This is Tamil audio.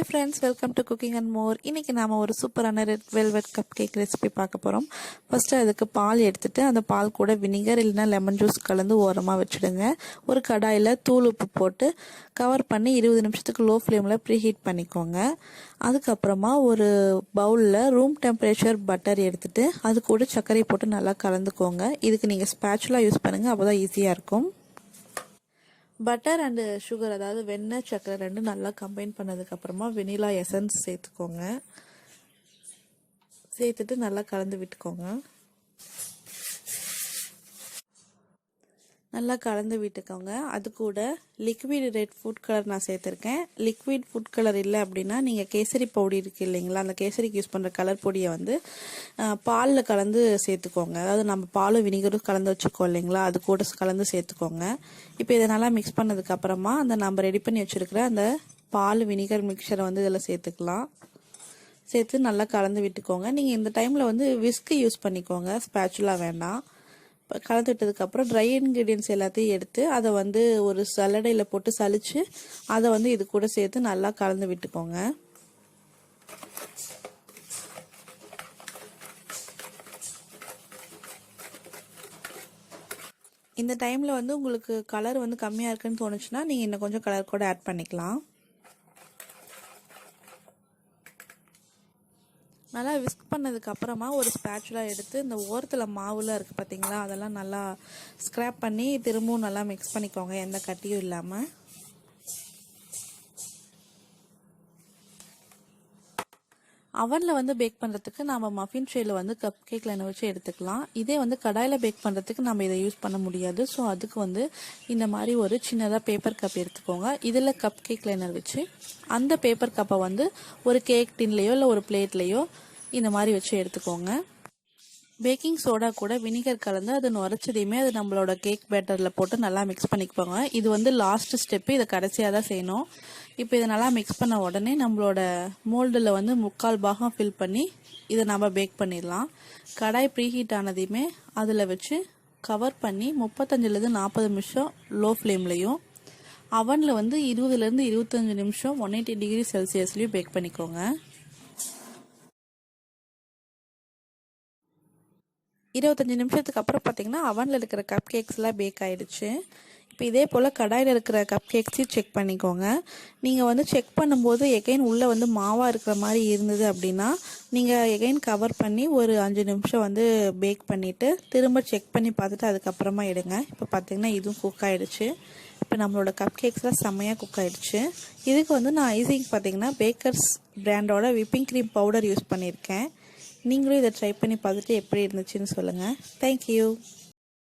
Hi friends, welcome to Cooking and More. இன்னைக்கு நாம ஒரு சூப்பரான ரெட் வெல்வெட் கப்கேக் ரெசிபி பார்க்க போறோம். ஃபர்ஸ்ட் அதுக்கு பால் எடுத்துட்டு அந்த பால் கூட வினிகர் இல்லனா லெமன் ஜூஸ் கலந்து ஓரமா வச்சிடுங்க. ஒரு கடாயில தூள் உப்பு போட்டு கவர் பண்ணி 20 நிமிஷத்துக்கு லோ ஃப்ளேம்ல ப்ரீஹீட் பண்ணிக்கோங்க. அதுக்கு அப்புறமா ஒரு பவுல்ல ரூம் டெம்பரேச்சர் பட்டர் எடுத்துட்டு அது கூட சர்க்கரை போட்டு நல்லா கலந்துக்கோங்க. இதுக்கு நீங்க ஸ்பாச்சுலா யூஸ் பண்ணுங்க, அப்பதான் ஈஸியா இருக்கும். பட்டர் அண்டு சுகர், அதாவது வெண்ணெய் சக்கரை ரெண்டும் நல்லா கம்பைன் பண்ணதுக்கப்புறமா வெனிலா எசன்ஸ் சேர்த்துக்கோங்க. சேர்த்துட்டு நல்லா கலந்து விட்டுக்கோங்க. நல்லா கலந்து விட்டுக்கோங்க. அது கூட லிக்விட் ரெட் ஃபுட் கலர் நான் சேர்த்துருக்கேன். லிக்விட் ஃபுட் கலர் இல்லை அப்படின்னா நீங்கள் கேசரி பவுடர் இருக்குது இல்லைங்களா, அந்த கேசரிக்கு யூஸ் பண்ணுற கலர் பொடியை வந்து பாலில் கலந்து சேர்த்துக்கோங்க. அதாவது நம்ம பாலும் வினிகரும் கலந்து வச்சுருக்கோம் இல்லைங்களா, அது கூட கலந்து சேர்த்துக்கோங்க. இப்போ இதை நல்லா மிக்ஸ் பண்ணதுக்கப்புறமா அந்த நம்ம ரெடி பண்ணி வச்சுருக்கிற அந்த பால் வினிகர் மிக்சரை வந்து இதில் சேர்த்துக்கலாம். சேர்த்து நல்லா கலந்து விட்டுக்கோங்க. நீங்கள் இந்த டைமில் வந்து விஸ்கு யூஸ் பண்ணிக்கோங்க, ஸ்பேச்சுலா வேண்டாம். கலந்து விட்டதுக்கப்புறம் ட்ரை இன்க்ரீடியன்ஸ் எல்லாத்தையும் எடுத்து அதை வந்து ஒரு சல்லடையில் போட்டு சலிச்சு அதை வந்து இது கூட சேர்த்து நல்லா கலந்து விட்டுக்கோங்க. இந்த டைமில் வந்து உங்களுக்கு கலர் வந்து கம்மியாக இருக்குன்னு தோணுச்சுன்னா நீங்கள் இன்னும் கொஞ்சம் கலர் கூட ஆட் பண்ணிக்கலாம். நல்லா விஸ்க் பண்ணதுக்கு அப்புறமா ஒரு ஸ்பேச்சுலா எடுத்து இந்த ஓரத்தில் மாவுலாம் இருக்குது பார்த்தீங்களா, அதெல்லாம் நல்லா ஸ்க்ராப் பண்ணி திரும்பவும் நல்லா மிக்ஸ் பண்ணிக்கோங்க, எந்த கட்டியும் இல்லாமல். அவனில் வந்து பேக் பண்ணுறதுக்கு நம்ம மஃபின் ட்ரேயில் வந்து கப் கேக் லைனர் வச்சு எடுத்துக்கலாம். இதே வந்து கடாயில் பேக் பண்ணுறதுக்கு நம்ம இதை யூஸ் பண்ண முடியாது. ஸோ அதுக்கு வந்து இந்த மாதிரி ஒரு சின்னதாக பேப்பர் கப் எடுத்துக்கோங்க. இதில் கப் கேக் லைனர் வச்சு அந்த பேப்பர் கப்பை வந்து ஒரு கேக் டின்லேயோ இல்லை ஒரு பிளேட்லேயோ இந்த மாதிரி வச்சு எடுத்துக்கோங்க. பேக்கிங் சோடா கூட வினிகர் கலந்து அது நுரைச்சதையுமே அது நம்மளோட கேக் பேட்டரில் போட்டு நல்லா மிக்ஸ் பண்ணிக்குவாங்க. இது வந்து லாஸ்ட் ஸ்டெப்பு, இதை கடைசியாக தான் செய்யணும். இப்போ இதை நல்லா மிக்ஸ் பண்ண உடனே நம்மளோட மோல்டில் வந்து 3/4 பாகம் ஃபில் பண்ணி இதை நம்ம பேக் பண்ணிடலாம். கடாய் ப்ரீஹீட் ஆனதையுமே அதில் வச்சு கவர் பண்ணி 35லேருந்து 40 நிமிஷம் லோ ஃப்ளேம்லையும் அவனில் வந்து 20லேருந்து 25 நிமிஷம் 180 டிகிரி செல்சியஸ்லையும் பேக் பண்ணிக்கோங்க. 25 நிமிஷத்துக்கு அப்புறம் பார்த்தீங்கன்னா அவனில் இருக்கிற கப் கேக்ஸ்லாம் பேக் ஆகிடுச்சு. இப்போ இதே போல் கடாயில் இருக்கிற கப் கேக்ஸையும் செக் பண்ணிக்கோங்க. நீங்கள் வந்து செக் பண்ணும்போது எகைன் உள்ளே வந்து மாவாக இருக்கிற மாதிரி இருந்தது அப்படின்னா நீங்கள் எகைன் கவர் பண்ணி ஒரு 5 நிமிஷம் வந்து பேக் பண்ணிவிட்டு திரும்ப செக் பண்ணி பார்த்துட்டு அதுக்கப்புறமா எடுங்க. இப்போ பார்த்தீங்கன்னா இதுவும் குக் ஆகிடுச்சு. இப்போ நம்மளோட கப் கேக்ஸ்லாம் செம்மையாக குக் ஆகிடுச்சு. இதுக்கு வந்து நான் ஐசிங் பார்த்தீங்கன்னா பேக்கர்ஸ் பிராண்டோட விப்பிங் க்ரீம் பவுடர் யூஸ் பண்ணியிருக்கேன். நீங்களும் இதை ட்ரை பண்ணி பார்த்துட்டு எப்படி இருந்துச்சுன்னு சொல்லுங்கள். தேங்க்யூ.